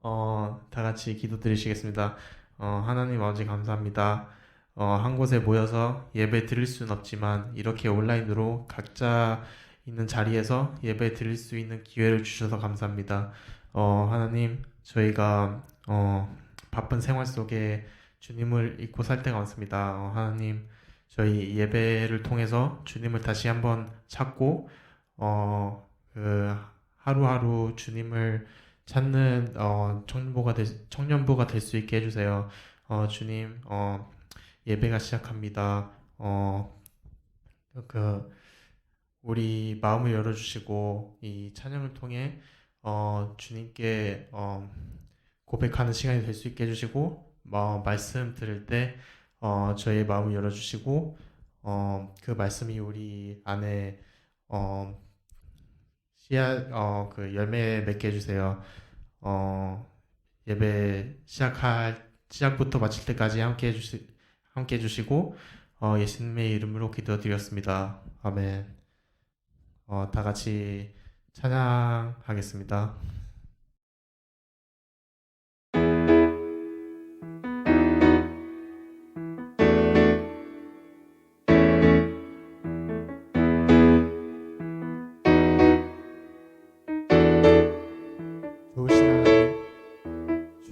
다 같이 기도드리시겠습니다. 하나님 아버지 감사합니다. 한 곳에 모여서 예배 드릴 수는 없지만 이렇게 온라인으로 각자 있는 자리에서 예배 드릴 수 있는 기회를 주셔서 감사합니다. 하나님, 저희가 바쁜 생활 속에 주님을 잊고 살 때가 많습니다. 하나님, 저희 예배를 통해서 주님을 다시 한번 찾고 그 하루하루 주님을 찾는 청년부가 될 수 있게 해주세요. 주님, 예배가 시작합니다. 그 우리 마음을 열어주시고 이 찬양을 통해 주님께 고백하는 시간이 될 수 있게 해주시고 말씀 들을 때 저의 마음을 열어주시고 그 말씀이 우리 안에 씨앗 그 열매 맺게 해주세요. 예배 시작부터 마칠 때까지 함께 해주시고 예수님의 이름으로 기도드렸습니다. 아멘. 다 같이 찬양하겠습니다.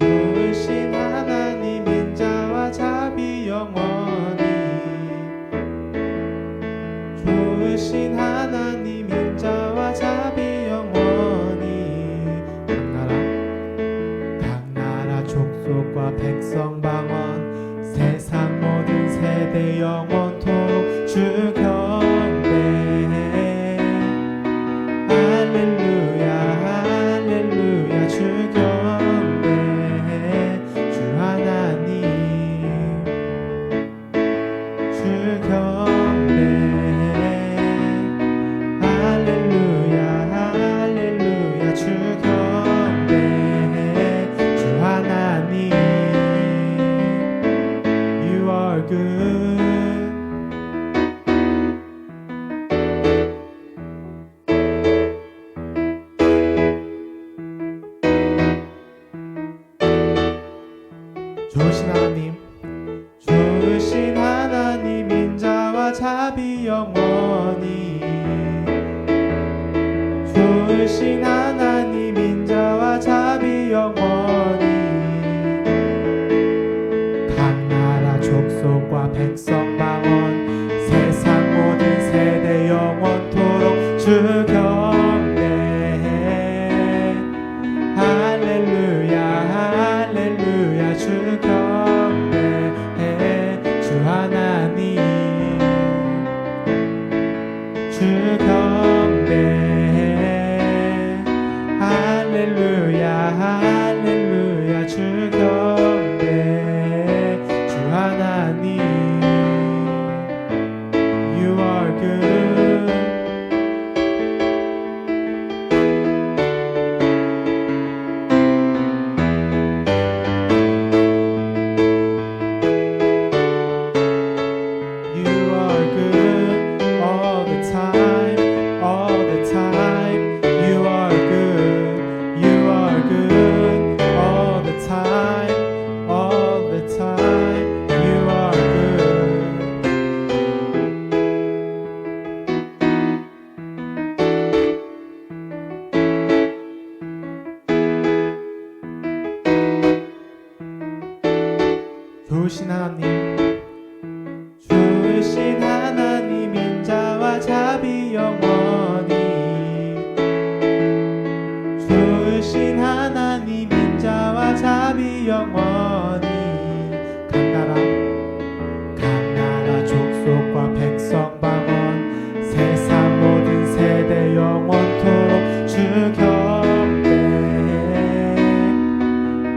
좋으신 하나님 인자와 자비 영원히 좋으신 하나님 인자와 자비 영원히 각 나라 족속과 백성 방언 세상 모든 세대 영원토록 주 경배해 할렐루야 할렐루야 주 경배해 주 하나님 주 경배해 할렐루야 할렐루야 주 경배해 주 하나님 You are good 좋으신 하나님 좋으신 하나님 인자와 자비 영원히 좋으신 하나님 인자와 자비 영원히 각 나라 족속과 백성 방언 세상 모든 세대 영원토록 주 경배해 할렐루야 할렐루야 주 경배해 주 하나님 주 경배해 할렐루야 할렐루야 주 경배해 주 하나님 You are good You are good all the time, all the time. You are good, you are good all the time, all the time. You are good. 좋으신 하나님 좋으신 하나님 인자와 자비 영원히 좋으신 하나님 인자와 자비 영원히 각 나라 족속과 백성 방언 세상 모든 세대 영원토록 주 경배해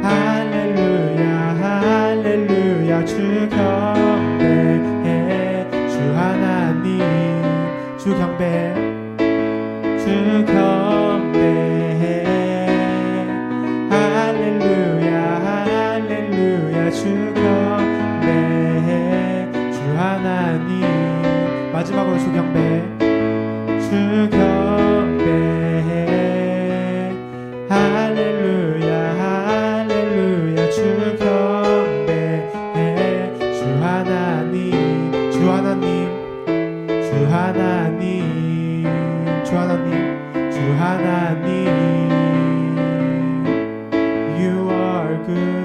할렐루야 할렐루야 주 경배해 주 하나님 주 경배해 주 경배해 할렐루야 할렐루야 주 경배해 주 하나님 마지막으로 주 경배해 주 경배해 할렐루야 하나님, 주 하나님, 주 하나님, 주 하나님, You are good.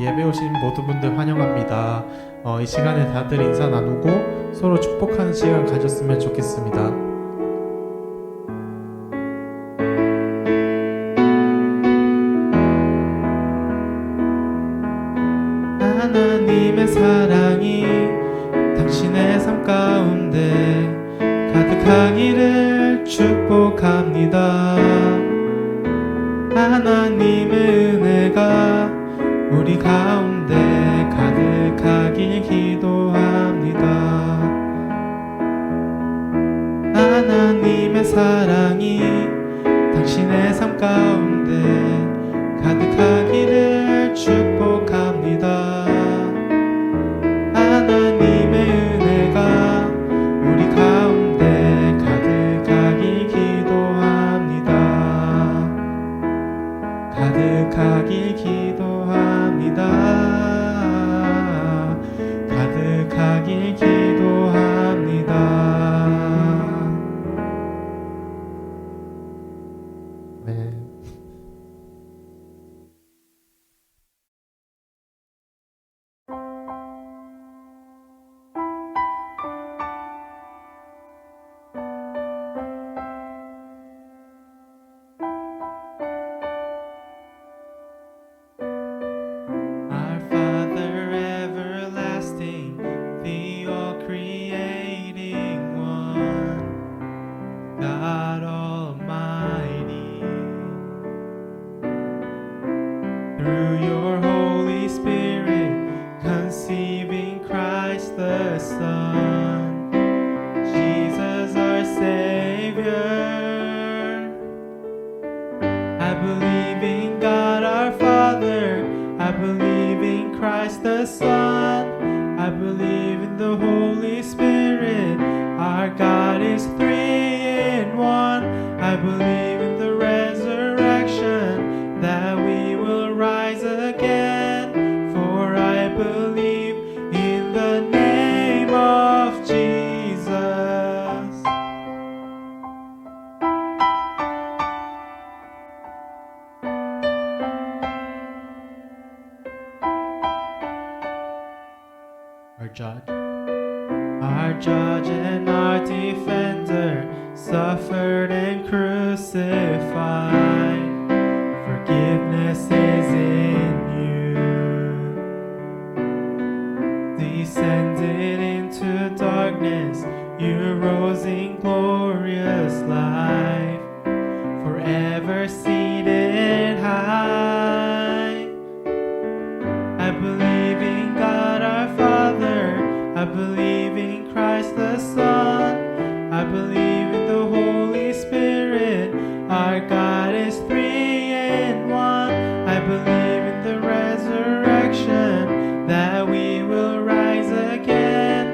예배 오신 모두 분들 환영합니다. 이 시간에 다들 인사 나누고 서로 축복하는 시간 가졌으면 좋겠습니다. 하나님의 사랑이 당신의 삶 가운데 가득하기를 축복합니다. 하나님의 은혜가 우리 가운데 가득하길 기도합니다. 하나님의 사랑이 당신의 삶 가운데 가득하기를 축복합니다. 하나님의 은혜가 우리 가운데 가득하길 기도합니다. 가득하길 기도합니다. 가득하길 기도합니다. 네. Our Father everlasting, the all-creating one, God Almighty, through your Holy Spirit, conceiving Christ the Son, Jesus our Savior. I believe in God our Father, I believe in Christ the Son, I believe in the Holy Spirit, our God is three in one. I believe in the resurrection, that we will rise again, for I believe in the name of Jesus. Our judge and our defender, suffered and crucified. Forgiveness is in you. Descended into darkness, you rose in glorious life, forever seated high. I believe in God our Father, I believe in Christ the Son, I believe in the Holy Spirit, our God is three in one. I believe in the resurrection, that we will rise again,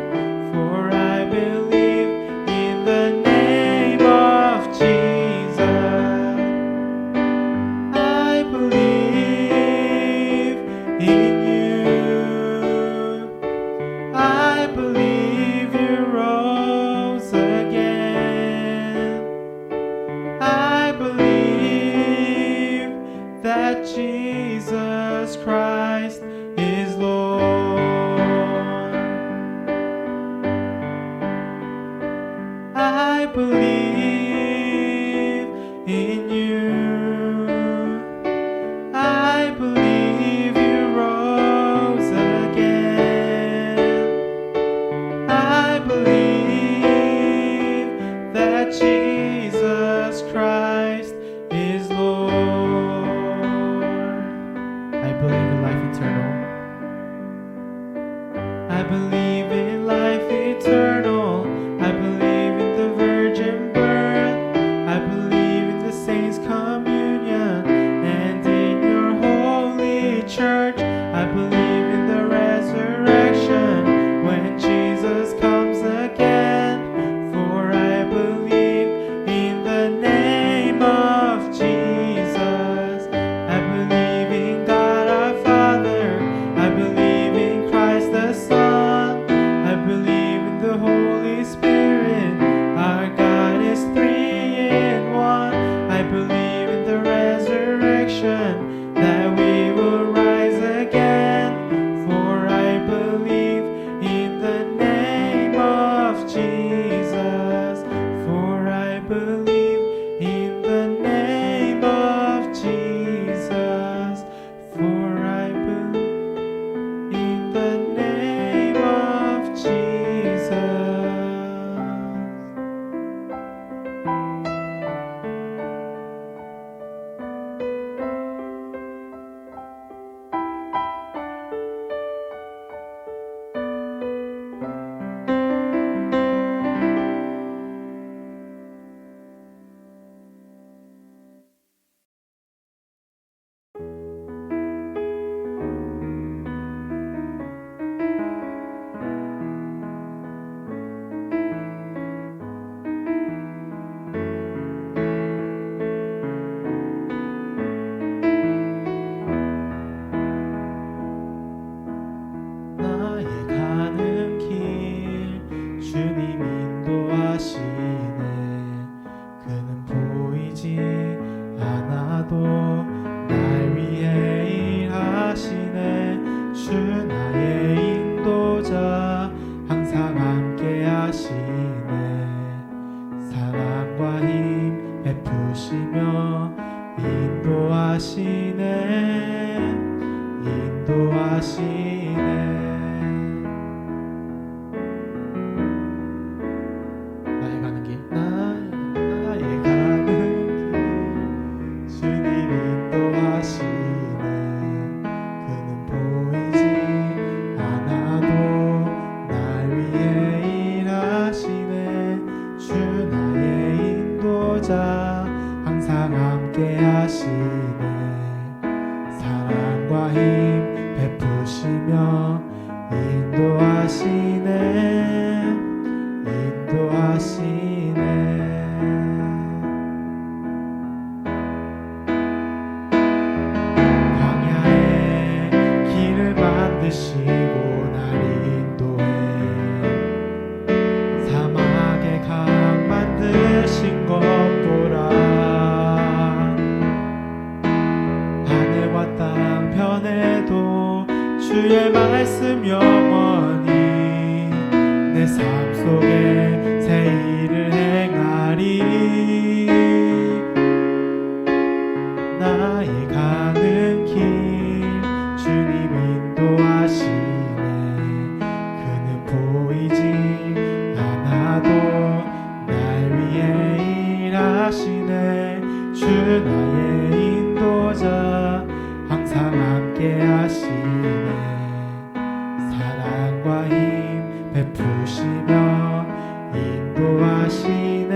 for I believe in the name of Jesus. I believe in you. I believe you rose again. I believe 않아도 날 위해 일하시네. 주 나의 인도자 항상 함께 하시네. 사랑과 힘 베푸시며 인도하시네. 나의 가는 길. 나의 가는 길 주님 인도하시네. 그는 보이지 않아도 날 위해 일하시네. 주 나의 인도자 항상 함께 하시네. 사랑과 힘 베푸시며 인도하시네. 광야에 길을 만드시고 날 인도해. 사막에 강 만드신 것 보라. 하늘과 땅 변해도 주의 말씀 영원히 내 삶 속에 새 일을 행하리. 나의 가는 길 주님 인도하시네. 그는 보이지 않아도 날 위해 일하시네. 주 나의 인도자 항상 함께 하시네. 사랑과 힘 베푸시며 인도하시네.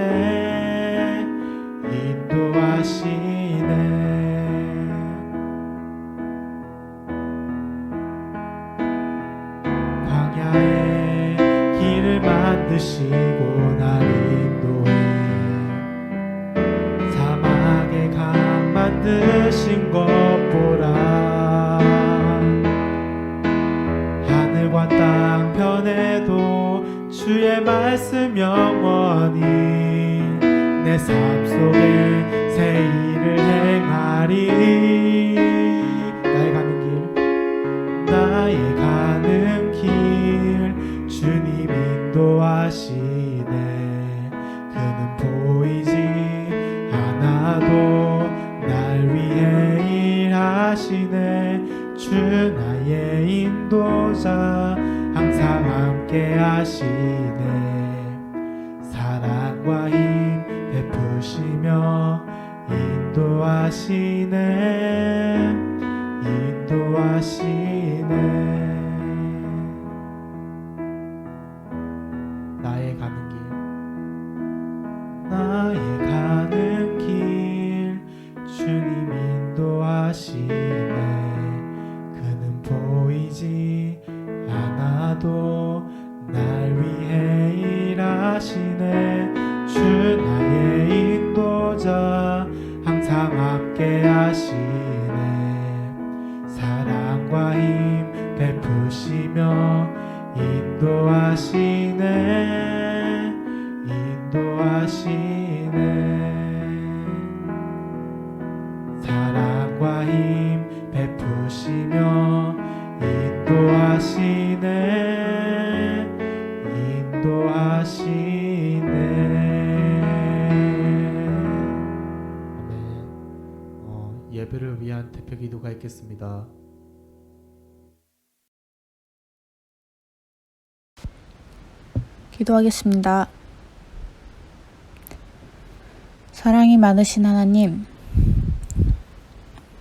광야에 길을 만드시고 날 인도해. 사막에 강 만드신 것 보라. 하늘과 땅 변해도 주의 말씀 영원히 내 삶 속에 새 일을 행하리. 나의 가는 길 주님 인도하시네. 그는 보이지 않아도 날 위해 일하시네. 주 나의 인도자 항상 함께 하시네. 사랑과 힘 베푸시며 인도하시네. 나의 가는 길. 나의 가는 길 주님 인도하시네. 그는 보이지 않아도 날 위해 일하시네. 주 나의 인도자 항상 함께 하시네. 사랑과 힘 베푸시며 인도하시네. 사랑과 힘 베푸시며 인도하시네. 아멘. 예배를 위한 대표 기도가 있겠습니다. 기도하겠습니다. 사랑이 많으신 하나님,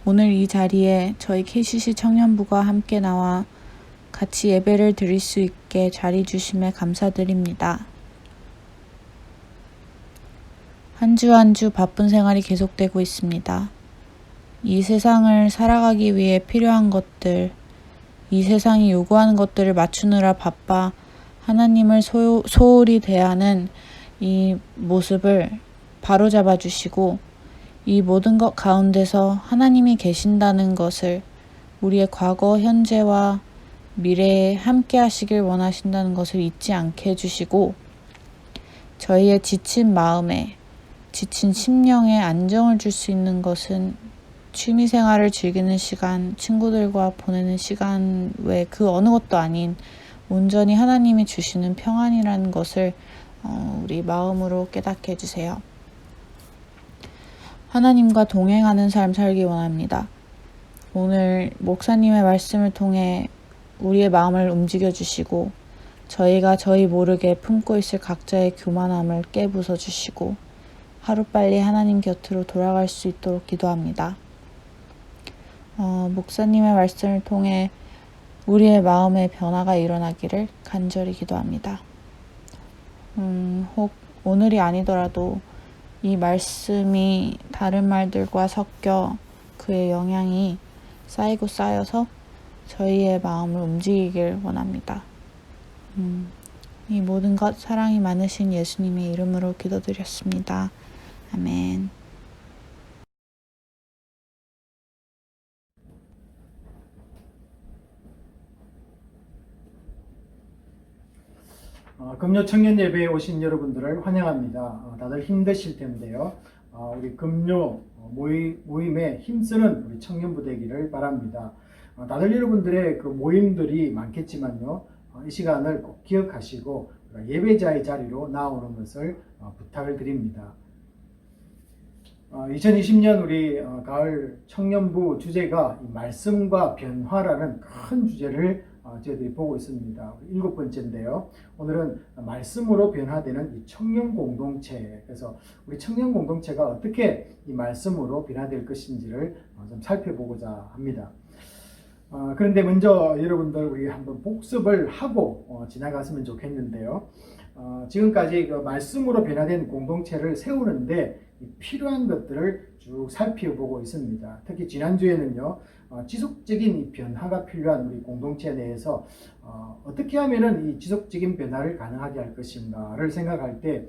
오늘 이 자리에 저희 KCC 청년부가 함께 나와 같이 예배를 드릴 수 있게 자리 주심에 감사드립니다. 한 주 한 주 바쁜 생활이 계속되고 있습니다. 이 세상을 살아가기 위해 필요한 것들, 이 세상이 요구하는 것들을 맞추느라 바빠 하나님을 소홀히 대하는 이 모습을 바로잡아 주시고, 이 모든 것 가운데서 하나님이 계신다는 것을 우리의 과거, 현재와 미래에 함께 하시길 원하신다는 것을 잊지 않게 해주시고, 저희의 지친 마음에, 지친 심령에 안정을 줄 수 있는 것은 취미 생활을 즐기는 시간, 친구들과 보내는 시간 외 그 어느 것도 아닌 온전히 하나님이 주시는 평안이라는 것을 우리 마음으로 깨닫게 해주세요. 하나님과 동행하는 삶 살기 원합니다. 오늘 목사님의 말씀을 통해 우리의 마음을 움직여 주시고 저희가 저희 모르게 품고 있을 각자의 교만함을 깨부숴 주시고 하루빨리 하나님 곁으로 돌아갈 수 있도록 기도합니다. 목사님의 말씀을 통해 우리의 마음의 변화가 일어나기를 간절히 기도합니다. 혹 오늘이 아니더라도 이 말씀이 다른 말들과 섞여 그의 영향이 쌓이고 쌓여서 저희의 마음을 움직이길 원합니다. 이 모든 것 사랑이 많으신 예수님의 이름으로 기도드렸습니다. 아멘. 금요 청년 예배에 오신 여러분들을 환영합니다. 다들 힘드실 텐데요. 우리 금요 모임에 힘쓰는 우리 청년부 되기를 바랍니다. 다들 여러분들의 그 모임들이 많겠지만요. 이 시간을 꼭 기억하시고 예배자의 자리로 나오는 것을 부탁을 드립니다. 2020년 우리 가을 청년부 주제가 말씀과 변화라는 큰 주제를 저희들이 보고 있습니다. 7번째인데요. 오늘은 말씀으로 변화되는 이 청년 공동체, 그래서 우리 청년 공동체가 어떻게 이 말씀으로 변화될 것인지를 좀 살펴보고자 합니다. 그런데 먼저 여러분들 우리 한번 복습을 하고 지나갔으면 좋겠는데요. 지금까지 그 말씀으로 변화된 공동체를 세우는데 필요한 것들을 쭉 살펴보고 있습니다. 특히 지난주에는요, 지속적인 변화가 필요한 우리 공동체 내에서 어떻게 하면은 이 지속적인 변화를 가능하게 할 것인가를 생각할 때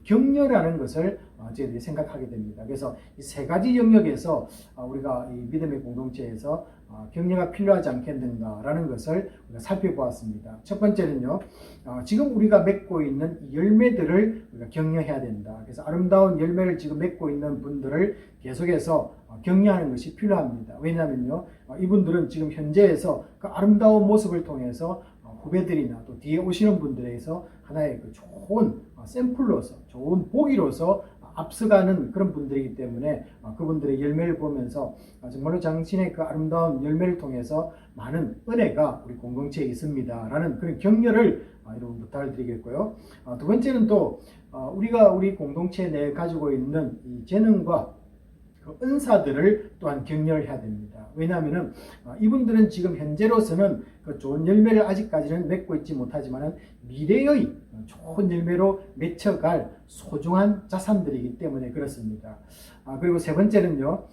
격려라는 것을 저희들이 생각하게 됩니다. 그래서 이 세 가지 영역에서 우리가 이 믿음의 공동체에서 격려가 필요하지 않겠는가라는 것을 우리가 살펴보았습니다. 첫 번째는요, 지금 우리가 맺고 있는 열매들을 우리가 격려해야 된다. 그래서 아름다운 열매를 지금 맺고 있는 분들을 계속해서 격려하는 것이 필요합니다. 왜냐하면요, 이분들은 지금 현재에서 그 아름다운 모습을 통해서 후배들이나 또 뒤에 오시는 분들에게서 하나의 그 좋은 샘플로서, 좋은 보기로서 앞서가는 그런 분들이기 때문에 그분들의 열매를 보면서 정말로 당신의 그 아름다운 열매를 통해서 많은 은혜가 우리 공동체에 있습니다 라는 그런 격려를 여러분 부탁을 드리겠고요. 두 번째는 또 우리가 우리 공동체 내에 가지고 있는 이 재능과 그 은사들을 또한 격려를 해야 됩니다. 왜냐하면 이분들은 지금 현재로서는 그 좋은 열매를 아직까지는 맺고 있지 못하지만 미래의 좋은 열매로 맺혀갈 소중한 자산들이기 때문에 그렇습니다. 그리고 세 번째는요,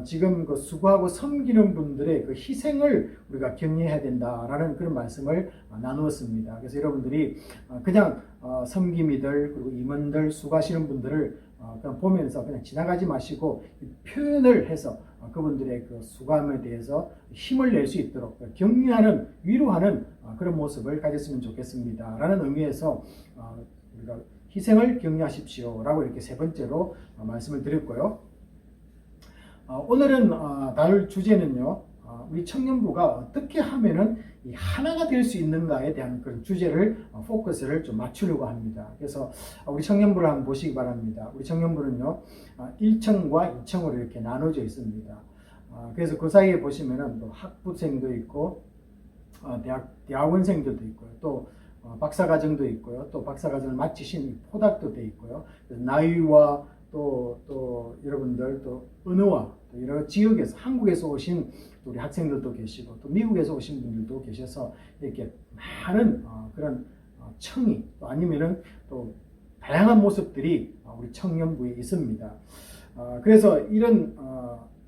지금 그 수고하고 섬기는 분들의 그 희생을 우리가 격려해야 된다라는 그런 말씀을 나누었습니다. 그래서 여러분들이 그냥 섬김이들 그리고 임원들 수고하시는 분들을 그냥 보면서 그냥 지나가지 마시고 표현을 해서 그분들의 그 수고함에 대해서 힘을 낼 수 있도록 격려하는, 위로하는 그런 모습을 가졌으면 좋겠습니다 라는 의미에서 우리가 희생을 격려하십시오 라고 이렇게 세 번째로 말씀을 드렸고요. 오늘은 다룰 주제는요, 우리 청년부가 어떻게 하면은 이 하나가 될 수 있는가에 대한 그런 주제를 포커스를 좀 맞추려고 합니다. 그래서 우리 청년부를 한번 보시기 바랍니다. 우리 청년부는요, 1층과 2층으로 이렇게 나눠져 있습니다. 그래서 그 사이에 보시면은 또 학부생도 있고 대학원생들도 있고요. 또 박사과정도 있고요. 또 박사과정을 마치신 포닥도 돼 있고요. 나이와 또 여러분들 또 언어와 또 여러 지역에서 한국에서 오신 우리 학생들도 계시고 또 미국에서 오신 분들도 계셔서 이렇게 많은 그런 청이 또 아니면은 또 다양한 모습들이 우리 청년부에 있습니다. 그래서 이런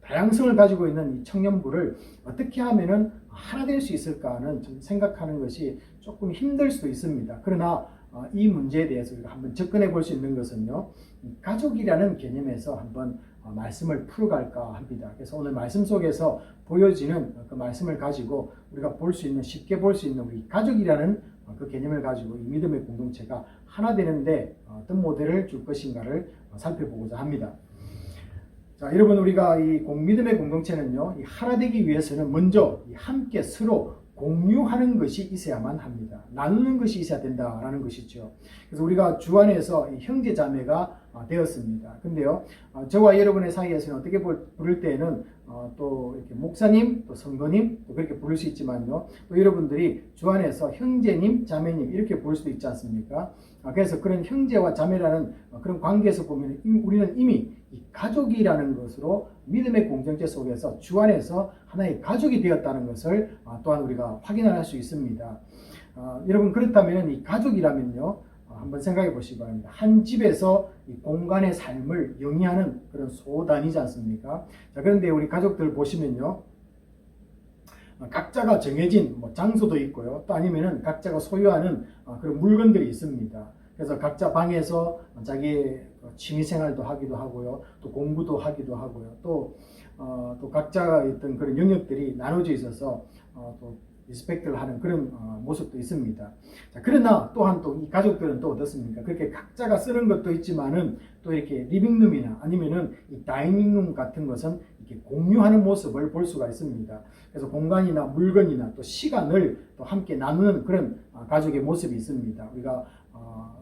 다양성을 가지고 있는 이 청년부를 어떻게 하면은 하나 될 수 있을까는 좀 생각하는 것이 조금 힘들 수도 있습니다. 그러나 이 문제에 대해서 우리가 한번 접근해 볼 수 있는 것은요, 가족이라는 개념에서 한번 말씀을 풀어갈까 합니다. 그래서 오늘 말씀 속에서 보여지는 그 말씀을 가지고 우리가 볼 수 있는, 쉽게 볼 수 있는 우리 가족이라는 그 개념을 가지고 이 믿음의 공동체가 하나 되는데 어떤 모델을 줄 것인가를 살펴보고자 합니다. 자, 여러분 우리가 이 믿음의 공동체는요, 이 하나 되기 위해서는 먼저 이 함께 서로 공유하는 것이 있어야만 합니다. 나누는 것이 있어야 된다라는 것이죠. 그래서 우리가 주 안에서 형제 자매가 되었습니다. 근데요, 저와 여러분의 사이에서는 어떻게 부를 때에는 또 이렇게 목사님, 또 성도님, 또 그렇게 부를 수 있지만요, 또 여러분들이 주 안에서 형제님, 자매님 이렇게 부를 수도 있지 않습니까? 그래서 그런 형제와 자매라는 그런 관계에서 보면 우리는 이미 이 가족이라는 것으로 믿음의 공동체 속에서 주 안에서 하나의 가족이 되었다는 것을 또한 우리가 확인할 수 있습니다. 여러분 그렇다면 이 가족이라면요, 한번 생각해 보시기 바랍니다. 한 집에서 이 공간의 삶을 영위하는 그런 소단이지 않습니까? 자, 그런데 우리 가족들 보시면요, 각자가 정해진 장소도 있고요, 또 아니면은 각자가 소유하는 그런 물건들이 있습니다. 그래서 각자 방에서 자기의 취미 생활도 하기도 하고요, 또 공부도 하기도 하고요, 또 각자가 있던 그런 영역들이 나눠져 있어서 또 리스펙트를 하는 그런 모습도 있습니다. 자, 그러나 또한 또 이 가족들은 또 어떻습니까? 그렇게 각자가 쓰는 것도 있지만은 또 이렇게 리빙룸이나 아니면은 이 다이닝룸 같은 것은 이렇게 공유하는 모습을 볼 수가 있습니다. 그래서 공간이나 물건이나 또 시간을 또 함께 나누는 그런 가족의 모습이 있습니다. 우리가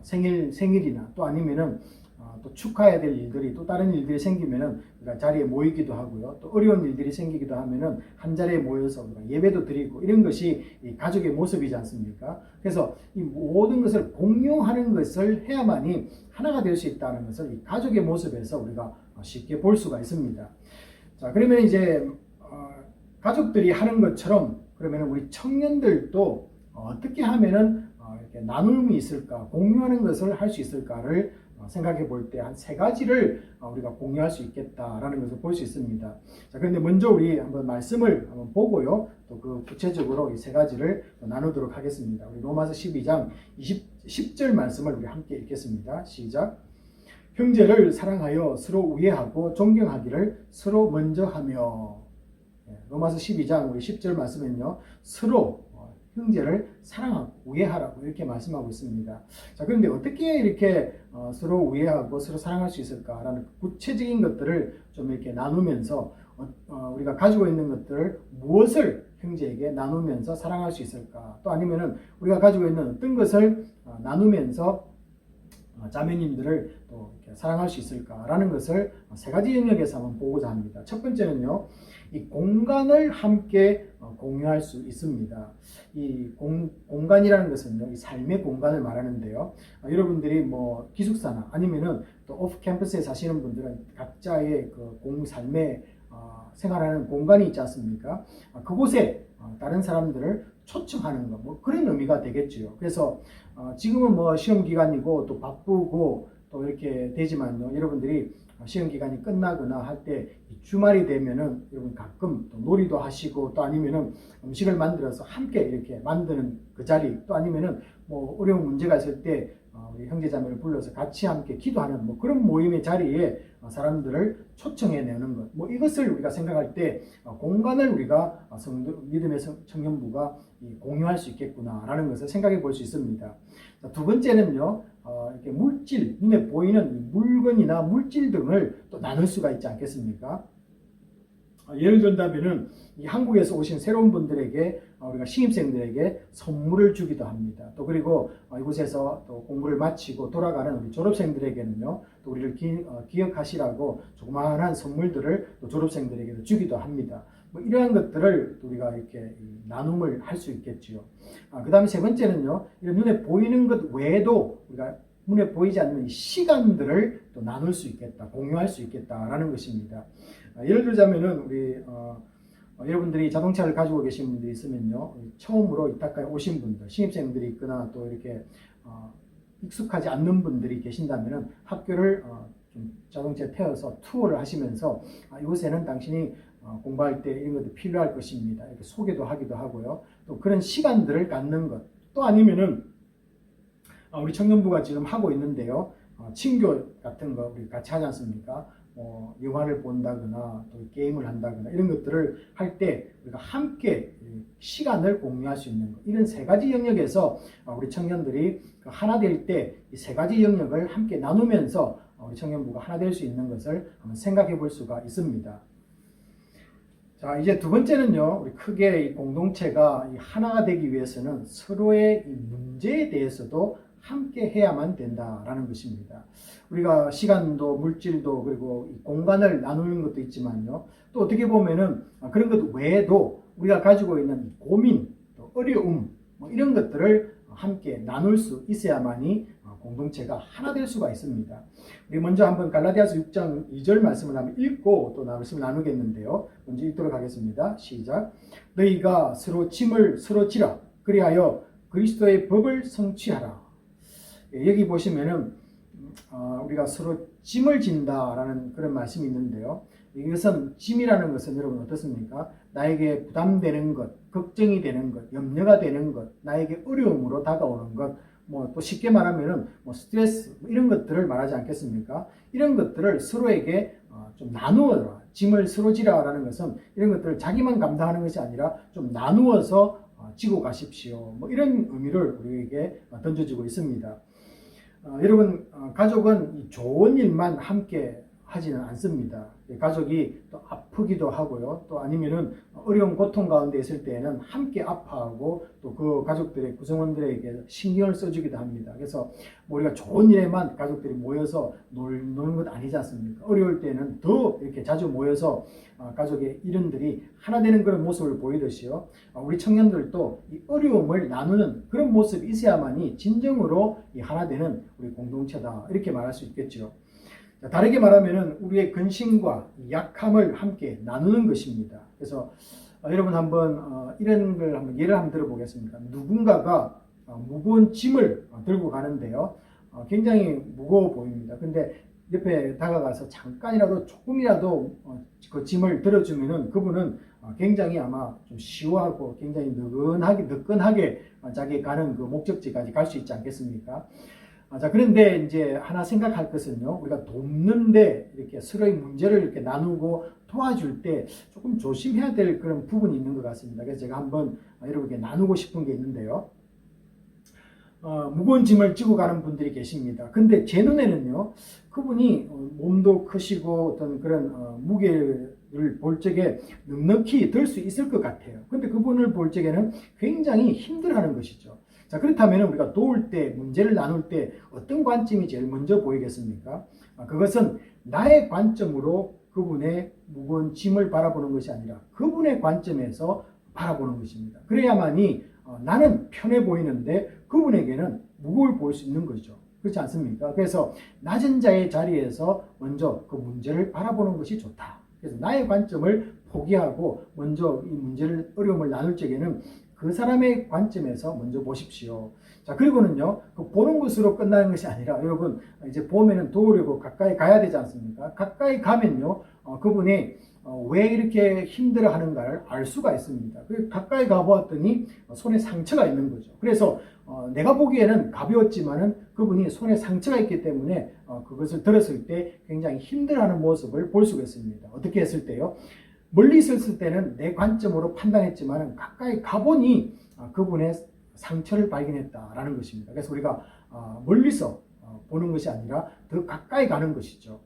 생일이나 또 아니면은 또 축하해야 될 일들이 또 다른 일들이 생기면은 우리가 자리에 모이기도 하고요. 또 어려운 일들이 생기기도 하면은 한 자리에 모여서 우리가 예배도 드리고 이런 것이 이 가족의 모습이지 않습니까? 그래서 이 모든 것을 공유하는 것을 해야만이 하나가 될 수 있다는 것을 이 가족의 모습에서 우리가 쉽게 볼 수가 있습니다. 자, 그러면 이제 가족들이 하는 것처럼 그러면 우리 청년들도 어떻게 하면은 이렇게 나눔이 있을까, 공유하는 것을 할 수 있을까를 생각해 볼 때 한 세 가지를 우리가 공유할 수 있겠다라는 것을 볼 수 있습니다. 자, 그런데 먼저 우리 한번 말씀을 한번 보고요, 또 그 구체적으로 이 세 가지를 나누도록 하겠습니다. 우리 로마서 12장 10절 말씀을 우리 함께 읽겠습니다. 시작. 형제를 사랑하여 서로 우애하고 존경하기를 서로 먼저 하며. 로마서 12장 우리 10절 말씀은요, 서로 형제를 사랑하고 우애하라고 이렇게 말씀하고 있습니다. 자, 그런데 어떻게 이렇게 서로 우애하고 서로 사랑할 수 있을까라는 구체적인 것들을 좀 이렇게 나누면서 우리가 가지고 있는 것들을 무엇을 형제에게 나누면서 사랑할 수 있을까? 또 아니면은 우리가 가지고 있는 어떤 것을 나누면서 자매님들을 또 이렇게 사랑할 수 있을까라는 것을 세 가지 영역에서 한번 보고자 합니다. 첫 번째는요, 이 공간을 함께 공유할 수 있습니다. 이 공간이라는 것은요, 이 삶의 공간을 말하는데요. 여러분들이 뭐 기숙사나 아니면은 또 오프 캠퍼스에 사시는 분들은 각자의 그 삶의 생활하는 공간이 있지 않습니까? 그곳에 다른 사람들을 초청하는 것, 뭐 그런 의미가 되겠지요. 그래서 지금은 뭐 시험 기간이고 또 바쁘고 또 이렇게 되지만요, 여러분들이 시험 기간이 끝나거나 할 때 주말이 되면은 여러분 가끔 또 놀이도 하시고 또 아니면은 음식을 만들어서 함께 이렇게 만드는 그 자리, 또 아니면은 뭐 어려운 문제가 있을 때 우리 형제자매를 불러서 같이 함께 기도하는 뭐 그런 모임의 자리에 사람들을 초청해내는 것, 뭐 이것을 우리가 생각할 때 공간을 우리가 믿음의 청년부가 공유할 수 있겠구나라는 것을 생각해 볼 수 있습니다. 두 번째는요, 이렇게 물질, 눈에 보이는 물건이나 물질 등을 또 나눌 수가 있지 않겠습니까? 예를 든다면은 이 한국에서 오신 새로운 분들에게 우리가 신입생들에게 선물을 주기도 합니다. 또 그리고 이곳에서 또 공부를 마치고 돌아가는 우리 졸업생들에게는요, 또 우리를 기억하시라고 조그마한 선물들을 또 졸업생들에게도 주기도 합니다. 뭐 이러한 것들을 우리가 이렇게 나눔을 할 수 있겠지요. 그 다음에 세 번째는요, 이런 눈에 보이는 것 외에도 우리가 눈에 보이지 않는 시간들을 또 나눌 수 있겠다, 공유할 수 있겠다라는 것입니다. 예를 들자면은 우리 여러분들이 자동차를 가지고 계신 분들이 있으면요, 처음으로 이타카에 오신 분들, 신입생들이 있거나 또 이렇게 익숙하지 않는 분들이 계신다면은 학교를 좀 자동차에 태워서 투어를 하시면서 이곳에는 당신이 공부할 때 이런 것도 필요할 것입니다, 이렇게 소개도 하기도 하고요. 또 그런 시간들을 갖는 것, 또 아니면은 우리 청년부가 지금 하고 있는데요, 친교 같은 거 우리 같이 하지 않습니까? 영화를 본다거나 또 게임을 한다거나 이런 것들을 할 때 우리가 함께 시간을 공유할 수 있는 것, 이런 세 가지 영역에서 우리 청년들이 하나 될 때 이 세 가지 영역을 함께 나누면서 우리 청년부가 하나 될 수 있는 것을 한번 생각해 볼 수가 있습니다. 자, 이제 두 번째는요, 우리 크게 이 공동체가 이 하나가 되기 위해서는 서로의 이 문제에 대해서도 함께 해야만 된다라는 것입니다. 우리가 시간도 물질도 그리고 이 공간을 나누는 것도 있지만요, 또 어떻게 보면은 그런 것 외에도 우리가 가지고 있는 고민, 또 어려움, 뭐 이런 것들을 함께 나눌 수 있어야만이 공동체가 하나 될 수가 있습니다. 우리 먼저 한번 갈라디아서 6장 2절 말씀을 한번 읽고 또 말씀을 나누겠는데요. 먼저 읽도록 하겠습니다. 시작. 너희가 서로 짐을 서로 지라. 그리하여 그리스도의 법을 성취하라. 여기 보시면은 우리가 서로 짐을 진다라는 그런 말씀이 있는데요. 이것은 짐이라는 것은 여러분 어떻습니까? 나에게 부담되는 것, 걱정이 되는 것, 염려가 되는 것, 나에게 어려움으로 다가오는 것, 뭐 또 쉽게 말하면은 뭐 스트레스 이런 것들을 말하지 않겠습니까? 이런 것들을 서로에게 좀 나누어라. 짐을 서로 지라라는 것은 이런 것들을 자기만 감당하는 것이 아니라 좀 나누어서 지고 가십시오. 뭐 이런 의미를 우리에게 던져주고 있습니다. 여러분, 가족은 좋은 일만 함께 하지는 않습니다. 가족이 또 아프기도 하고요. 또 아니면은 어려운 고통 가운데 있을 때에는 함께 아파하고 또 그 가족들의 구성원들에게 신경을 써주기도 합니다. 그래서 우리가 좋은 일에만 가족들이 모여서 노는 것 아니지 않습니까? 어려울 때는 더 이렇게 자주 모여서 가족의 일원들이 하나 되는 그런 모습을 보이듯이요. 우리 청년들도 이 어려움을 나누는 그런 모습이 있어야만이 진정으로 이 하나 되는 우리 공동체다. 이렇게 말할 수 있겠죠. 다르게 말하면 우리의 근심과 약함을 함께 나누는 것입니다. 그래서 여러분 한번 이런 걸 한번 예를 한번 들어보겠습니다. 누군가가 무거운 짐을 들고 가는데요. 굉장히 무거워 보입니다. 근데 옆에 다가가서 잠깐이라도 조금이라도 그 짐을 들어주면은 그분은 굉장히 아마 좀 시원하고 굉장히 느끈하게 자기 가는 그 목적지까지 갈 수 있지 않겠습니까? 자, 그런데 이제 하나 생각할 것은요, 우리가 돕는데 이렇게 서로의 문제를 이렇게 나누고 도와줄 때 조금 조심해야 될 그런 부분이 있는 것 같습니다. 그래서 제가 한번 여러분께 나누고 싶은 게 있는데요. 무거운 짐을 지고 가는 분들이 계십니다. 근데 제 눈에는요, 그분이 몸도 크시고 어떤 그런 무게를 볼 적에 넉넉히 들 수 있을 것 같아요. 근데 그분을 볼 적에는 굉장히 힘들어하는 것이죠. 자, 그렇다면 우리가 도울 때, 문제를 나눌 때 어떤 관점이 제일 먼저 보이겠습니까? 그것은 나의 관점으로 그분의 무거운 짐을 바라보는 것이 아니라 그분의 관점에서 바라보는 것입니다. 그래야만이 나는 편해 보이는데 그분에게는 무거울 보일 수 있는 거죠. 그렇지 않습니까? 그래서 낮은 자의 자리에서 먼저 그 문제를 바라보는 것이 좋다. 그래서 나의 관점을 포기하고 먼저 이 문제를, 어려움을 나눌 적에는 그 사람의 관점에서 먼저 보십시오. 자, 그리고는요, 그 보는 것으로 끝나는 것이 아니라, 여러분, 이제 보면은 도우려고 가까이 가야 되지 않습니까? 가까이 가면요, 그분이 왜 이렇게 힘들어 하는가를 알 수가 있습니다. 가까이 가보았더니 손에 상처가 있는 거죠. 그래서 내가 보기에는 가벼웠지만은 그분이 손에 상처가 있기 때문에 그것을 들었을 때 굉장히 힘들어하는 모습을 볼 수가 있습니다. 어떻게 했을 때요? 멀리 있었을 때는 내 관점으로 판단했지만 가까이 가보니 그분의 상처를 발견했다라는 것입니다. 그래서 우리가 멀리서 보는 것이 아니라 더 가까이 가는 것이죠.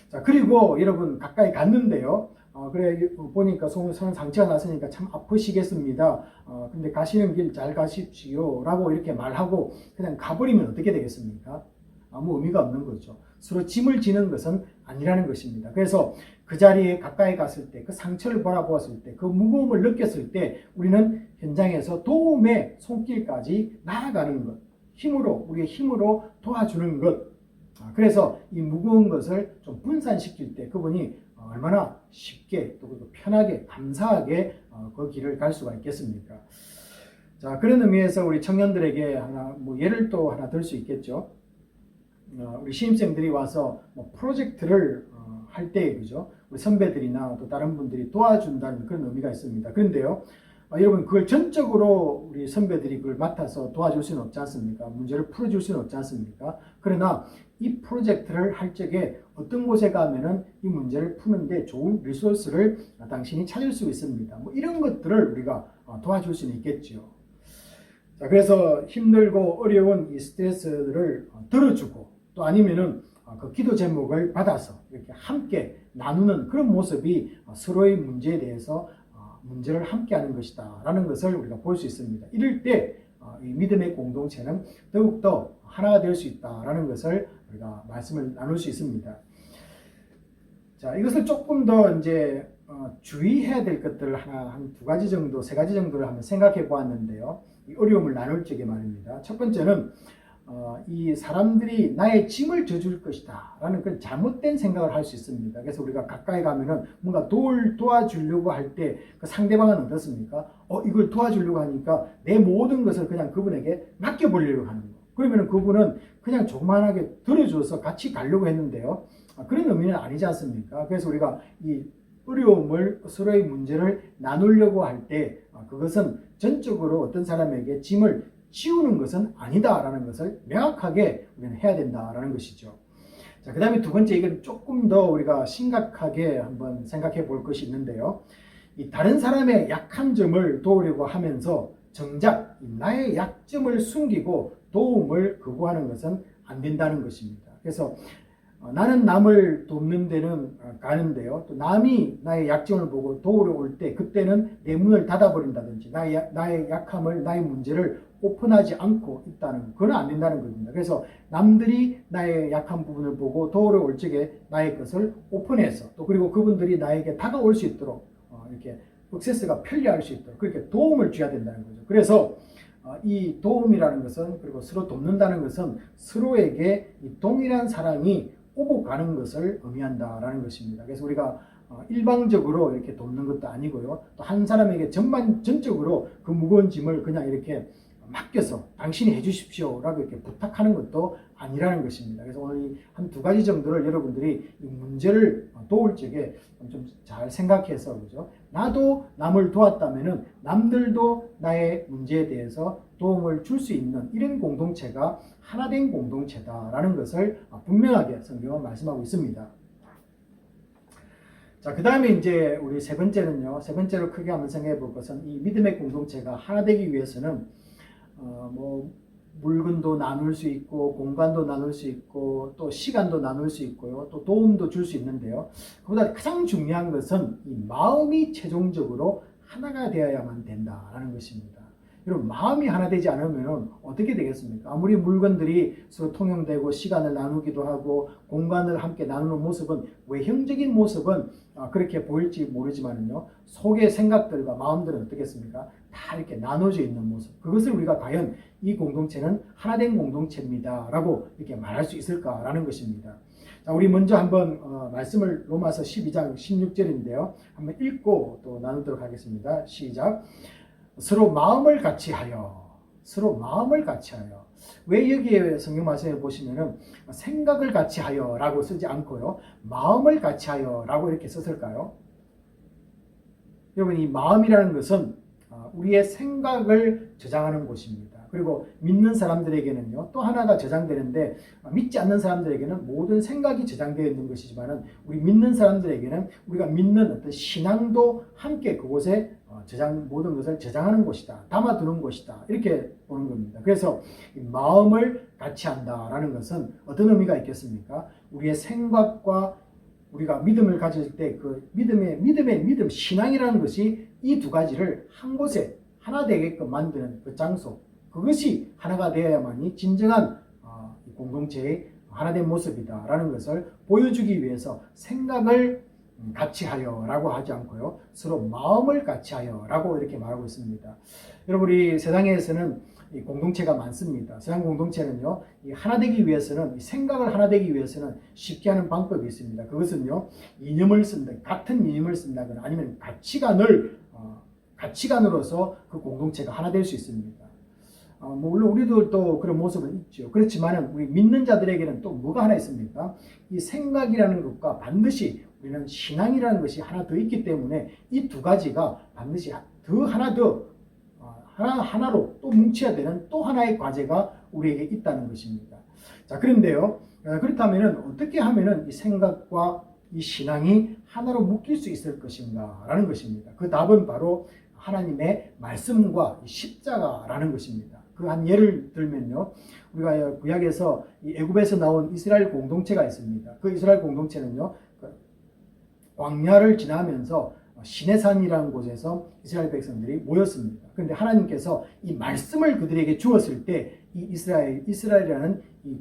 자, 그리고 여러분 가까이 갔는데요. 그래 보니까 손 상처가 났으니까 참 아프시겠습니다. 근데 가시는 길 잘 가십시오 라고 이렇게 말하고 그냥 가버리면 어떻게 되겠습니까? 아무 의미가 없는 거죠. 서로 짐을 지는 것은 아니라는 것입니다. 그래서 그 자리에 가까이 갔을 때, 그 상처를 바라보았을 때, 그 무거움을 느꼈을 때 우리는 현장에서 도움의 손길까지 나아가는 것, 우리의 힘으로 도와주는 것. 그래서 이 무거운 것을 좀 분산시킬 때 그분이 얼마나 쉽게 또 편하게 감사하게 그 길을 갈 수가 있겠습니까? 자, 그런 의미에서 우리 청년들에게 예를 또 하나 들 수 있겠죠. 우리 신입생들이 와서 프로젝트를 할 때, 그죠? 우리 선배들이나 또 다른 분들이 도와준다는 그런 의미가 있습니다. 그런데요, 여러분, 그걸 전적으로 우리 선배들이 그걸 맡아서 도와줄 수는 없지 않습니까? 문제를 풀어줄 수는 없지 않습니까? 그러나 이 프로젝트를 할 적에 어떤 곳에 가면은 이 문제를 푸는데 좋은 리소스를 당신이 찾을 수 있습니다. 이런 것들을 우리가 도와줄 수는 있겠죠. 자, 그래서 힘들고 어려운 이 스트레스를 덜어주고 또 아니면은 그 기도 제목을 받아서 이렇게 함께 나누는 그런 모습이 서로의 문제에 대해서 문제를 함께 하는 것이다 라는 것을 우리가 볼 수 있습니다. 이럴 때 이 믿음의 공동체는 더욱더 하나가 될 수 있다라는 것을 우리가 말씀을 나눌 수 있습니다. 자, 이것을 조금 더 이제 주의해야 될 것들을 한 두 가지 정도, 세 가지 정도를 한번 생각해 보았는데요. 이 어려움을 나눌 적에 말입니다. 첫 번째는 이 사람들이 나의 짐을 져줄 것이다 라는 그런 잘못된 생각을 할 수 있습니다. 그래서 우리가 가까이 가면은 뭔가 도와주려고 할 때 그 상대방은 어떻습니까? 이걸 도와주려고 하니까 내 모든 것을 그냥 그분에게 맡겨버리려고 하는 거. 그러면은 그분은 그냥 조그만하게 들어줘서 같이 가려고 했는데요. 그런 의미는 아니지 않습니까? 그래서 우리가 이 어려움을, 서로의 문제를 나누려고 할 때 그것은 전적으로 어떤 사람에게 짐을 치우는 것은 아니다라는 것을 명확하게 우리는 해야 된다라는 것이죠. 자, 그 다음에 두 번째, 이건 조금 더 우리가 심각하게 한번 생각해 볼 것이 있는데요. 이 다른 사람의 약한 점을 도우려고 하면서 정작 나의 약점을 숨기고 도움을 거부하는 것은 안 된다는 것입니다. 그래서 나는 남을 돕는 데는 가는데요. 또 남이 나의 약점을 보고 도우러 올 때 그때는 내 문을 닫아버린다든지 나의 약함을, 나의 문제를 오픈하지 않고 있다는, 그건 안 된다는 겁니다. 그래서 남들이 나의 약한 부분을 보고 도우러 올 적에 나의 것을 오픈해서, 또 그리고 그분들이 나에게 다가올 수 있도록 이렇게 액세스가 편리할 수 있도록 그렇게 도움을 줘야 된다는 거죠. 그래서 이 도움이라는 것은, 그리고 서로 돕는다는 것은 서로에게 이 동일한 사랑이 오고 가는 것을 의미한다라는 것입니다. 그래서 우리가 일방적으로 이렇게 돕는 것도 아니고요. 또 한 사람에게 전적으로 그 무거운 짐을 그냥 이렇게 맡겨서 당신이 해주십시오 라고 이렇게 부탁하는 것도 아니라는 것입니다. 그래서 오늘 한 두 가지 정도를 여러분들이 이 문제를 도울 적에 좀 잘 생각해서, 그죠? 나도 남을 도왔다면은 남들도 나의 문제에 대해서 도움을 줄 수 있는 이런 공동체가 하나된 공동체다라는 것을 분명하게 성경은 말씀하고 있습니다. 자, 그 다음에 이제 우리 세 번째는요. 세 번째로 크게 한번 생각해 볼 것은, 이 믿음의 공동체가 하나 되기 위해서는 물건도 나눌 수 있고, 공간도 나눌 수 있고, 또 시간도 나눌 수 있고요. 또 도움도 줄 수 있는데요. 그보다 가장 중요한 것은 이 마음이 최종적으로 하나가 되어야만 된다라는 것입니다. 여러분, 마음이 하나 되지 않으면 어떻게 되겠습니까? 아무리 물건들이 서로 통용되고 시간을 나누기도 하고 공간을 함께 나누는 모습은, 외형적인 모습은 그렇게 보일지 모르지만요, 속의 생각들과 마음들은 어떻겠습니까? 다 이렇게 나눠져 있는 모습, 그것을 우리가 과연 이 공동체는 하나된 공동체입니다 라고 이렇게 말할 수 있을까라는 것입니다. 자, 우리 먼저 한번 말씀을 로마서 12장 16절인데요 한번 읽고 또 나누도록 하겠습니다. 시작. 서로 마음을 같이 하여. 왜 여기에 성경 말씀에 보시면은 생각을 같이 하여 라고 쓰지 않고요, 마음을 같이 하여 라고 이렇게 썼을까요? 여러분, 이 마음이라는 것은 우리의 생각을 저장하는 곳입니다. 그리고 믿는 사람들에게는요, 또 하나가 저장되는데, 믿지 않는 사람들에게는 모든 생각이 저장되어 있는 것이지만은, 우리 믿는 사람들에게는 우리가 믿는 어떤 신앙도 함께 그곳에 모든 것을 저장하는 곳이다, 담아두는 곳이다, 이렇게 보는 겁니다. 그래서 이 마음을 같이 한다라는 것은 어떤 의미가 있겠습니까? 우리의 생각과 우리가 믿음을 가질 때 그 믿음, 신앙이라는 것이 이 두 가지를 한 곳에 하나 되게끔 만드는 그 장소, 그것이 하나가 되어야만이 진정한 공동체의 하나된 모습이다라는 것을 보여주기 위해서 생각을 같이 하여 라고 하지 않고요, 서로 마음을 같이 하여 라고 이렇게 말하고 있습니다. 여러분, 우리 세상에서는 이 공동체가 많습니다. 세상 공동체는요, 이 하나 되기 위해서는, 이 생각을 하나 되기 위해서는 쉽게 하는 방법이 있습니다. 그것은요, 이념을 쓴다, 같은 이념을 쓴다거나 아니면 가치관으로서 그 공동체가 하나 될 수 있습니다. 물론 우리들도 그런 모습은 있죠. 그렇지만 우리 믿는 자들에게는 또 뭐가 하나 있습니까? 이 생각이라는 것과 반드시 우리는 신앙이라는 것이 하나 더 있기 때문에 이 두 가지가 반드시 하나로 또 뭉쳐야 되는 또 하나의 과제가 우리에게 있다는 것입니다. 자, 그런데요, 그렇다면 어떻게 하면은 이 생각과 이 신앙이 하나로 묶일 수 있을 것인가 라는 것입니다. 그 답은 바로 하나님의 말씀과 십자가라는 것입니다. 그 한 예를 들면요. 우리가 구약에서 이 애굽에서 나온 이스라엘 공동체가 있습니다. 그 이스라엘 공동체는요. 광야를 지나면서 시내산이라는 곳에서 이스라엘 백성들이 모였습니다. 그런데 하나님께서 이 말씀을 그들에게 주었을 때 이 이스라엘이라는 이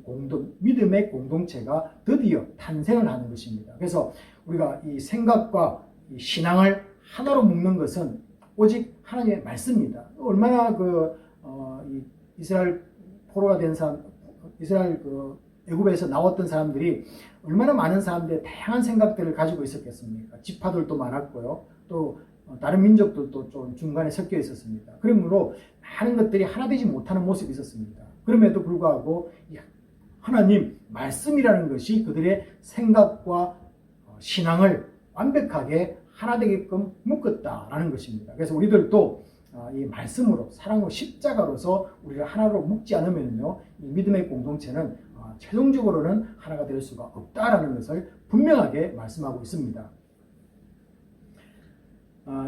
믿음의 공동체가 드디어 탄생을 하는 것입니다. 그래서 우리가 이 생각과 이 신앙을 하나로 묶는 것은 오직 하나님의 말씀입니다. 얼마나 이 이스라엘 포로가 된 사람, 이스라엘 애굽에서 나왔던 사람들이 얼마나 많은 사람들의 다양한 생각들을 가지고 있었겠습니까? 지파들도 많았고요. 또 다른 민족들도 좀 중간에 섞여 있었습니다. 그러므로 많은 것들이 하나 되지 못하는 모습이 있었습니다. 그럼에도 불구하고 하나님 말씀이라는 것이 그들의 생각과 신앙을 완벽하게 하나 되게끔 묶었다라는 것입니다. 그래서 우리들도 이 말씀으로 사랑으로 십자가로서 우리를 하나로 묶지 않으면요, 이 믿음의 공동체는 최종적으로는 하나가 될 수가 없다라는 것을 분명하게 말씀하고 있습니다.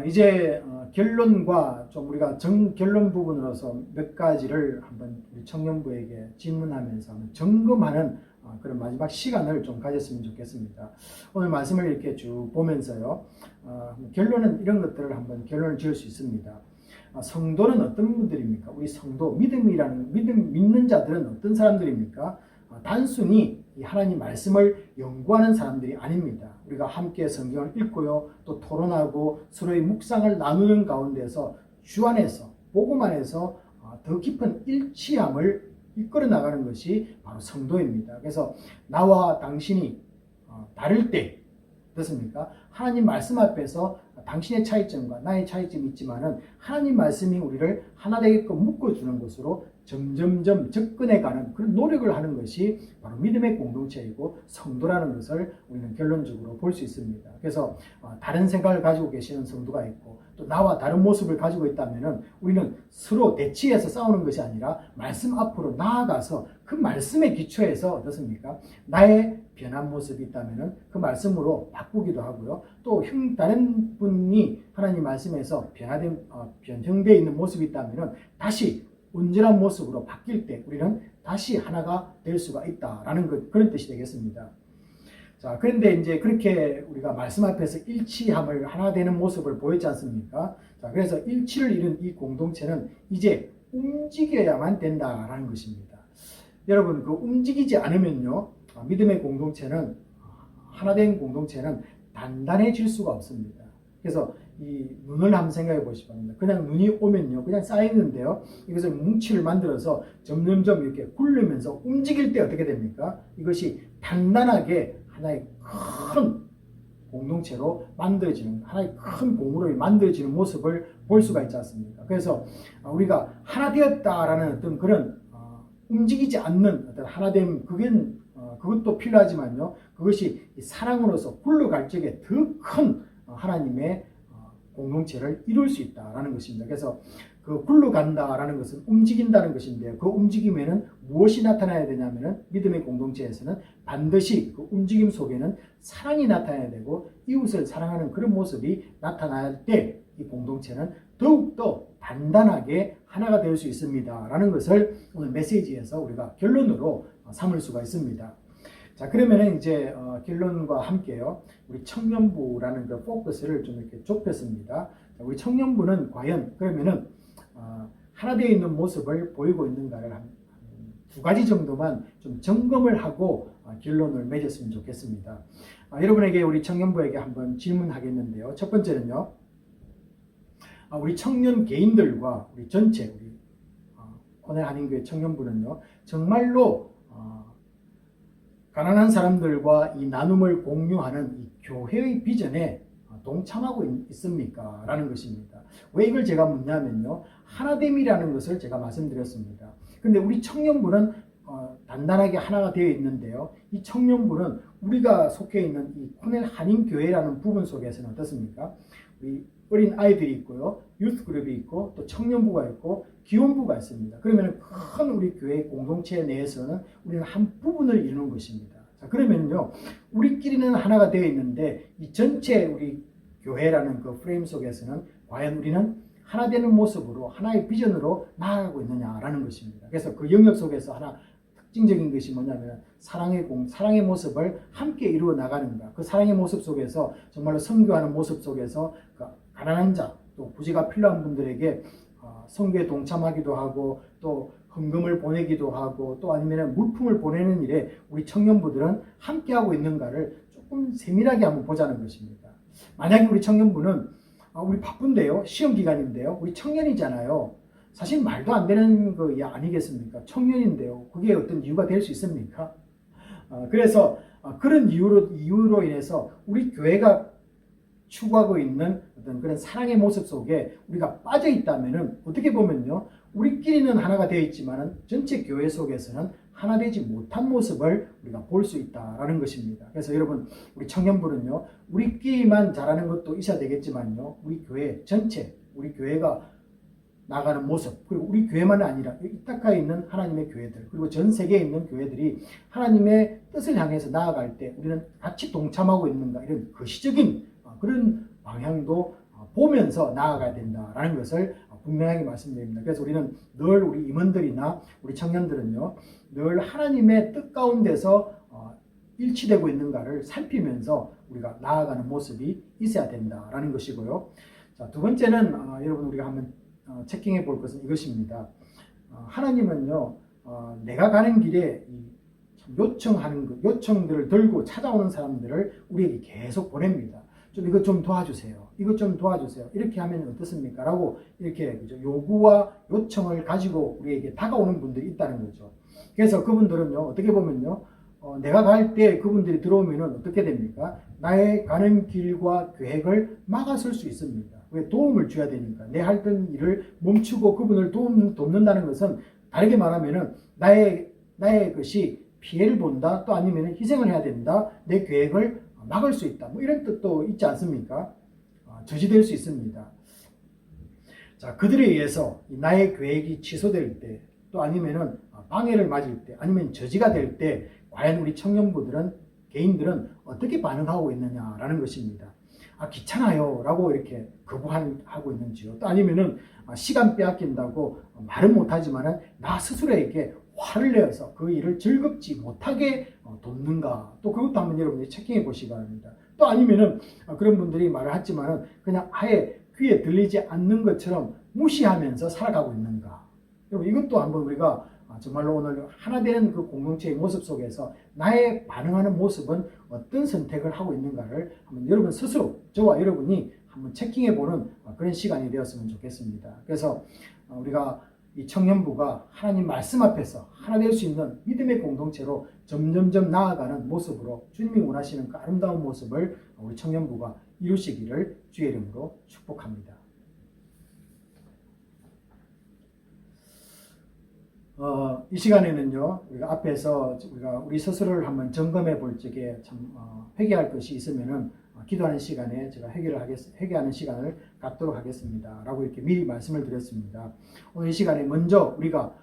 이제 결론과 좀 우리가 결론 부분으로서 몇 가지를 한번 우리 청년부에게 질문하면서 한번 점검하는 그런 마지막 시간을 좀 가졌으면 좋겠습니다. 오늘 말씀을 이렇게 쭉 보면서요, 결론은 이런 것들을 한번 결론을 지을 수 있습니다. 성도는 어떤 분들입니까? 우리 성도, 믿는 자들은 어떤 사람들입니까? 단순히 이 하나님 말씀을 연구하는 사람들이 아닙니다. 우리가 함께 성경을 읽고요, 또 토론하고 서로의 묵상을 나누는 가운데서 주 안에서, 복음 안에서 더 깊은 일치함을 이끌어 나가는 것이 바로 성도입니다. 그래서 나와 당신이 다를 때, 어떻습니까? 하나님 말씀 앞에서 당신의 차이점과 나의 차이점이 있지만은 하나님 말씀이 우리를 하나 되게끔 묶어주는 것으로 점점점 접근해가는 그런 노력을 하는 것이 바로 믿음의 공동체이고 성도라는 것을 우리는 결론적으로 볼 수 있습니다. 그래서 다른 생각을 가지고 계시는 성도가 있고 또 나와 다른 모습을 가지고 있다면은 우리는 서로 대치해서 싸우는 것이 아니라 말씀 앞으로 나아가서 그 말씀의 기초에서 어떻습니까? 나의 변한 모습이 있다면은 그 말씀으로 바꾸기도 하고요. 또 다른 분이 하나님 말씀에서 변형되어 있는 모습이 있다면은 다시 온전한 모습으로 바뀔 때 우리는 다시 하나가 될 수가 있다라는 그런 뜻이 되겠습니다. 자, 그런데 이제 그렇게 우리가 말씀 앞에서 일치함을 하나 되는 모습을 보였지 않습니까? 자, 그래서 일치를 이룬 이 공동체는 이제 움직여야만 된다라는 것입니다. 여러분, 그 움직이지 않으면요, 믿음의 공동체는, 하나된 공동체는 단단해질 수가 없습니다. 그래서 이 눈을 한번 생각해 보시기 바랍니다. 그냥 눈이 오면요, 그냥 쌓이는데요, 이것을 뭉치를 만들어서 점점점 이렇게 굴르면서 움직일 때 어떻게 됩니까? 이것이 단단하게 하나의 큰 공동체로 만들어지는, 하나의 큰 공으로 만들어지는 모습을 볼 수가 있지 않습니까? 그래서 우리가 하나 되었다라는 어떤 그런 움직이지 않는 어떤 하나됨, 그것도 필요하지만요, 그것이 사랑으로서 굴러갈 적에 더 큰 하나님의 공동체를 이룰 수 있다라는 것입니다. 그래서 그 굴러간다라는 것은 움직인다는 것인데요. 그 움직임에는 무엇이 나타나야 되냐면은 믿음의 공동체에서는 반드시 그 움직임 속에는 사랑이 나타나야 되고 이웃을 사랑하는 그런 모습이 나타날 때 이 공동체는 더욱더 단단하게 하나가 될 수 있습니다라는 것을 오늘 메시지에서 우리가 결론으로 삼을 수가 있습니다. 자, 그러면은 이제 결론과 함께요, 우리 청년부라는 그 포커스를 좀 이렇게 좁혔습니다. 자, 우리 청년부는 과연 그러면은 하나 되어 있는 모습을 보이고 있는가를 한 두 가지 정도만 좀 점검을 하고 결론을 맺었으면 좋겠습니다. 여러분에게, 우리 청년부에게 한번 질문하겠는데요. 첫 번째는요, 우리 청년 개인들과 우리 전체 우리 코넬 한인교회 청년부는요, 정말로 가난한 사람들과 이 나눔을 공유하는 이 교회의 비전에 동참하고 있습니까? 라는 것입니다. 왜 이걸 제가 묻냐면요, 하나됨이라는 것을 제가 말씀드렸습니다. 근데 우리 청년부는 단단하게 하나가 되어 있는데요, 이 청년부는 우리가 속해 있는 이 코넬 한인교회라는 부분 속에서는 어떻습니까? 우리 어린 아이들이 있고요, 유스 그룹이 있고, 또 청년부가 있고, 기혼부가 있습니다. 그러면 큰 우리 교회 공동체 내에서는 우리는 한 부분을 이루는 것입니다. 자, 그러면요, 우리끼리는 하나가 되어 있는데 이 전체 우리 교회라는 그 프레임 속에서는 과연 우리는 하나 되는 모습으로 하나의 비전으로 나아가고 있느냐라는 것입니다. 그래서 그 영역 속에서 하나 특징적인 것이 뭐냐면 사랑의 모습을 함께 이루어 나가는가. 그 사랑의 모습 속에서 정말로 선교하는 모습 속에서 그 가난한 자, 또 부지가 필요한 분들에게 선교에 동참하기도 하고 또 헌금을 보내기도 하고 또 아니면 물품을 보내는 일에 우리 청년부들은 함께하고 있는가를 조금 세밀하게 한번 보자는 것입니다. 만약에 우리 청년부는 우리 바쁜데요, 시험 기간인데요, 우리 청년이잖아요. 사실 말도 안 되는 거 아니겠습니까? 청년인데요. 그게 어떤 이유가 될 수 있습니까? 그래서 그런 이유로 인해서 우리 교회가 추구하고 있는 어떤 그런 사랑의 모습 속에 우리가 빠져 있다면은 어떻게 보면요, 우리끼리는 하나가 되어 있지만은 전체 교회 속에서는 하나 되지 못한 모습을 우리가 볼 수 있다라는 것입니다. 그래서 여러분, 우리 청년부는요, 우리끼리만 잘하는 것도 있어야 되겠지만요, 우리 교회 전체, 우리 교회가 나가는 모습, 그리고 우리 교회만이 아니라 이타카에 있는 하나님의 교회들, 그리고 전 세계에 있는 교회들이 하나님의 뜻을 향해서 나아갈 때 우리는 같이 동참하고 있는가, 이런 거시적인 그런 방향도 보면서 나아가야 된다라는 것을 분명하게 말씀드립니다. 그래서 우리는 늘 우리 임원들이나 우리 청년들은요, 늘 하나님의 뜻 가운데서 일치되고 있는가를 살피면서 우리가 나아가는 모습이 있어야 된다라는 것이고요. 자, 두 번째는 여러분, 우리가 한번 체킹해 볼 것은 이것입니다. 하나님은요, 내가 가는 길에 요청들을 들고 찾아오는 사람들을 우리에게 계속 보냅니다. 이것 좀 도와주세요. 이것 좀 도와주세요. 이렇게 하면 어떻습니까? 라고 이렇게 요구와 요청을 가지고 우리에게 다가오는 분들이 있다는 거죠. 그래서 그분들은요, 어떻게 보면요, 내가 갈 때 그분들이 들어오면 어떻게 됩니까? 나의 가는 길과 계획을 막아설 수 있습니다. 왜? 도움을 줘야 되니까. 내 하던 일을 멈추고 그분을 돕는다는 것은 다르게 말하면은 나의 것이 피해를 본다, 또 아니면 희생을 해야 된다, 내 계획을 막을 수 있다, 뭐 이런 뜻도 있지 않습니까? 저지될 수 있습니다. 자, 그들에 의해서 나의 계획이 취소될 때, 또 아니면은 방해를 맞을 때, 아니면 저지가 될 때, 과연 우리 청년부들은, 개인들은 어떻게 반응하고 있느냐라는 것입니다. 귀찮아요 라고 이렇게 거부하고 있는지요, 또 아니면은 시간 빼앗긴다고 말은 못하지만은 나 스스로에게 화를 내어서 그 일을 즐겁지 못하게 돕는가, 또 그것도 한번 여러분들이 체킹해 보시기 바랍니다. 또 아니면은 그런 분들이 말을 하지만은 그냥 아예 귀에 들리지 않는 것처럼 무시하면서 살아가고 있는가. 여러분, 이것도 한번 우리가 정말로 오늘 하나 되는 그 공동체의 모습 속에서 나의 반응하는 모습은 어떤 선택을 하고 있는가를 한번 여러분 스스로, 저와 여러분이 한번 체킹해 보는 그런 시간이 되었으면 좋겠습니다. 그래서 우리가 이 청년부가 하나님 말씀 앞에서 하나 될 수 있는 믿음의 공동체로 점점점 나아가는 모습으로 주님이 원하시는 그 아름다운 모습을 우리 청년부가 이루시기를 주의 이름으로 축복합니다. 이 시간에는요, 우리가 앞에서 우리 스스로를 한번 점검해 볼 적에 참 회개할 것이 있으면은 기도하는 시간에 제가 회개하는 시간을 갖도록 하겠습니다 라고 이렇게 미리 말씀을 드렸습니다. 오늘 이 시간에 먼저 우리가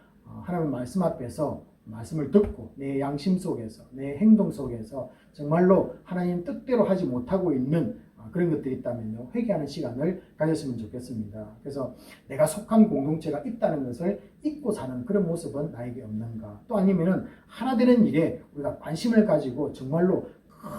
하나님 말씀 앞에서 말씀을 듣고 내 양심 속에서, 내 행동 속에서 정말로 하나님 뜻대로 하지 못하고 있는 그런 것들이 있다면요, 회개하는 시간을 가졌으면 좋겠습니다. 그래서 내가 속한 공동체가 있다는 것을 잊고 사는 그런 모습은 나에게 없는가, 또 아니면은 하나 되는 일에 우리가 관심을 가지고 정말로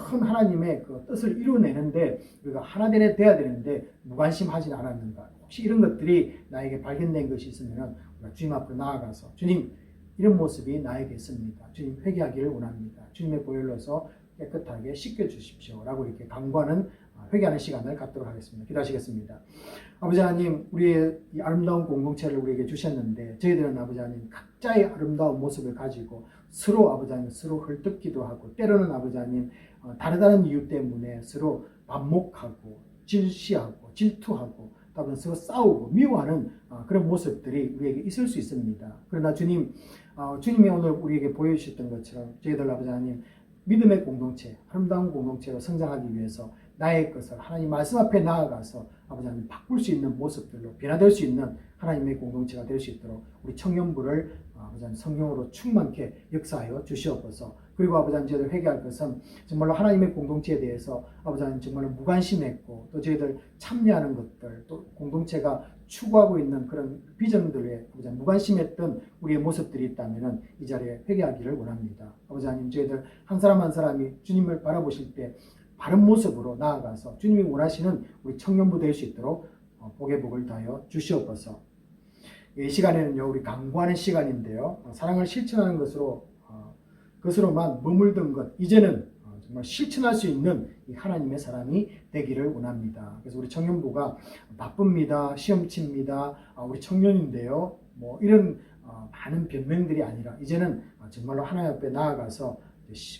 큰 하나님의 그 뜻을 이루어내는데 우리가 하나 돼야 되는데 무관심하진 않았는가. 혹시 이런 것들이 나에게 발견된 것이 있으면 우리가 주님 앞으로 나아가서, 주님, 이런 모습이 나에게 있습니다. 주님, 회개하기를 원합니다. 주님의 보혈로서 깨끗하게 씻겨주십시오 라고 이렇게 간구하는 회개하는 시간을 갖도록 하겠습니다. 기도하시겠습니다. 아버지 하나님, 우리의 이 아름다운 공동체를 우리에게 주셨는데 저희들은 아버지 하나님 각자의 아름다운 모습을 가지고 서로 아버지 하나님 서로 헐뜯기도 하고, 때로는 아버지 하나님 다른 이유 때문에 서로 반목하고 질시하고 질투하고 또 서로 싸우고 미워하는 그런 모습들이 우리에게 있을 수 있습니다. 그러나 주님, 주님이 오늘 우리에게 보여주셨던 것처럼 저희들 아버지 하나님 믿음의 공동체, 아름다운 공동체로 성장하기 위해서 나의 것을 하나님 말씀 앞에 나아가서 아버지 하나님 바꿀 수 있는 모습들로 변화될 수 있는 하나님의 공동체가 될 수 있도록 우리 청년부를 아버지 하나님 성령으로 충만케 역사하여 주시옵소서. 그리고 아버지 하나님 저희들 회개할 것은 정말로 하나님의 공동체에 대해서 아버지 하나님 정말로 무관심했고 또 저희들 참여하는 것들 또 공동체가 추구하고 있는 그런 비전들에 아버지 하나님 무관심했던 우리의 모습들이 있다면 이 자리에 회개하기를 원합니다. 아버지 하나님 저희들 한 사람 한 사람이 주님을 바라보실 때 바른 모습으로 나아가서 주님이 원하시는 우리 청년부 될 수 있도록 복의 복을 다하여 주시옵소서. 이 시간에는요 우리 강구하는 시간인데요 사랑을 실천하는 것으로만 머물던 것 이제는 정말 실천할 수 있는 이 하나님의 사람이 되기를 원합니다. 그래서 우리 청년부가 바쁩니다, 시험칩니다, 우리 청년인데요 뭐 이런 많은 변명들이 아니라 이제는 정말로 하나님 앞에 나아가서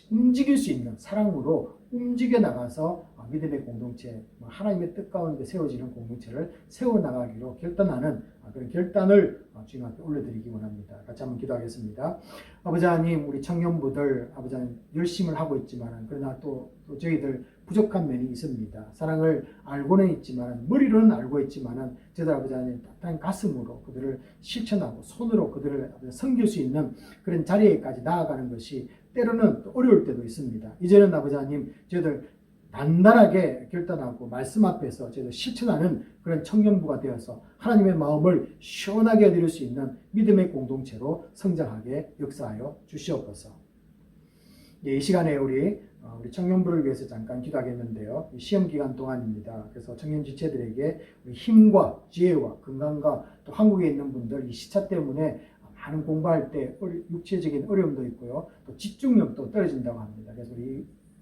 움직일 수 있는 사랑으로 움직여 나가서 믿음의 공동체, 하나님의 뜻 가운데 세워지는 공동체를 세워나가기로 결단하는 그런 결단을 주님 앞에 올려드리기 원합니다. 같이 한번 기도하겠습니다. 아버지 하나님, 우리 청년부들 아버지 하나님 열심을 하고 있지만 그러나 또 저희들 부족한 면이 있습니다. 사랑을 알고는 있지만 머리로는 알고 있지만 저희들 아버지 하나님 따뜻한 가슴으로 그들을 실천하고 손으로 그들을 섬길 수 있는 그런 자리에까지 나아가는 것이 때로는 어려울 때도 있습니다. 이제는 아버지 하나님 저희들 단단하게 결단하고 말씀 앞에서 저희들 실천하는 그런 청년부가 되어서 하나님의 마음을 시원하게 해드릴 수 있는 믿음의 공동체로 성장하게 역사하여 주시옵소서. 이 시간에 우리 청년부를 위해서 잠깐 기도하겠는데요. 시험 기간 동안입니다. 그래서 청년 지체들에게 힘과 지혜와 건강과 또 한국에 있는 분들 이 시차 때문에 많은 공부할 때 육체적인 어려움도 있고요. 또 집중력도 떨어진다고 합니다. 그래서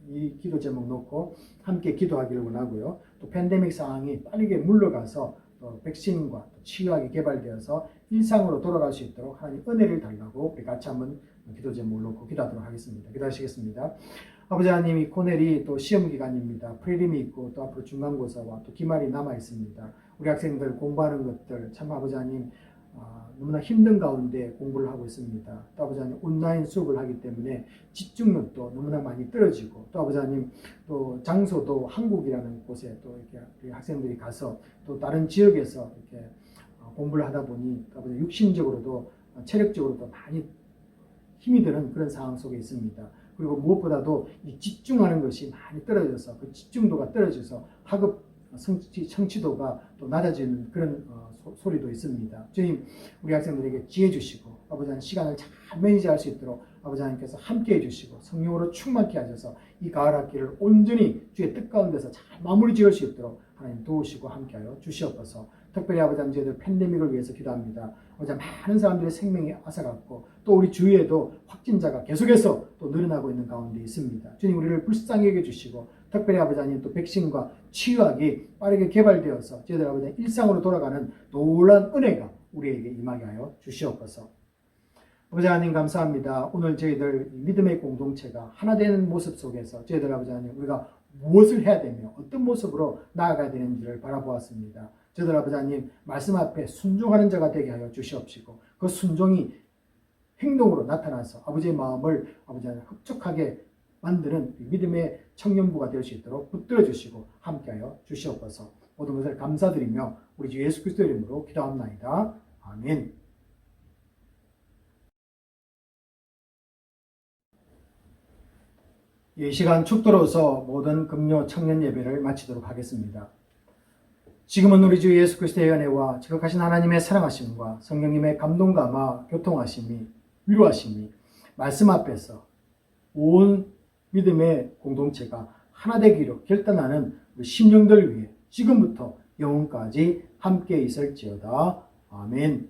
이 기도 제목 놓고 함께 기도하기를 원하고요. 또 팬데믹 상황이 빠르게 물러가서 또 백신과 또 치료약이 개발되어서 일상으로 돌아갈 수 있도록 하나님 은혜를 달라고 우리 같이 한번 기도 제목을 놓고 기도하도록 하겠습니다. 기도하시겠습니다. 아버지 하나님, 이 코넬이 또 시험 기간입니다. 프리림이 있고 또 앞으로 중간고사와 또 기말이 남아 있습니다. 우리 학생들 공부하는 것들 참 아버지 하나님 너무나 힘든 가운데 공부를 하고 있습니다. 또 아버지 하나님 온라인 수업을 하기 때문에 집중력도 너무나 많이 떨어지고 또 아버지 하나님 또 장소도 한국이라는 곳에 또 이렇게 우리 학생들이 가서 또 다른 지역에서 이렇게 공부를 하다 보니 아버지 육신적으로도 체력적으로도 많이 힘이 드는 그런 상황 속에 있습니다. 그리고 무엇보다도 이 집중하는 것이 많이 떨어져서 그 집중도가 떨어져서 학업 성취도가 또 낮아지는 그런 소리도 있습니다. 주님, 우리 학생들에게 지혜 주시고 아버지 하나님 시간을 잘 매니지할 수 있도록 아버지 하나님께서 함께해 주시고 성령으로 충만케 하셔서 이 가을 학기를 온전히 주의 뜻 가운데서 잘 마무리 지을 수 있도록 하나님 도우시고 함께하여 주시옵소서. 특별히 아버지 하나님 저희들 팬데믹을 위해서 기도합니다. 아버지 많은 사람들의 생명이 앗아갔고 또 우리 주위에도 확진자가 계속해서 또 늘어나고 있는 가운데 있습니다. 주님, 우리를 불쌍히 여겨주시고 특별히 아버지 하나님 또 백신과 치유약이 빠르게 개발되어서 저희들 아버지 하나님 일상으로 돌아가는 놀라운 은혜가 우리에게 임하게 하여 주시옵소서. 아버지 하나님 감사합니다. 오늘 저희들 믿음의 공동체가 하나 되는 모습 속에서 저희들 아버지 하나님 우리가 무엇을 해야 되며 어떤 모습으로 나아가야 되는지를 바라보았습니다. 저희들 아버지 하나님 말씀 앞에 순종하는 자가 되게 하여 주시옵시고 그 순종이 행동으로 나타나서 아버지의 마음을 아버지 하나님 흡족하게 만드는 믿음의 청년부가 될 수 있도록 붙들어 주시고 함께하여 주시옵소서. 모든 것을 감사드리며 우리 주 예수 그리스도 이름으로 기도합나이다. 아멘. 이 시간 축도로서 모든 금요 청년 예배를 마치도록 하겠습니다. 지금은 우리 주 예수 그리스도의 은혜와 지극하신 하나님의 사랑하심과 성령님의 감동감화 교통하심이 위로하심이 말씀 앞에서 온 믿음의 공동체가 하나 되기로 결단하는 우리 심령들 위해 지금부터 영원까지 함께 있을지어다. 아멘.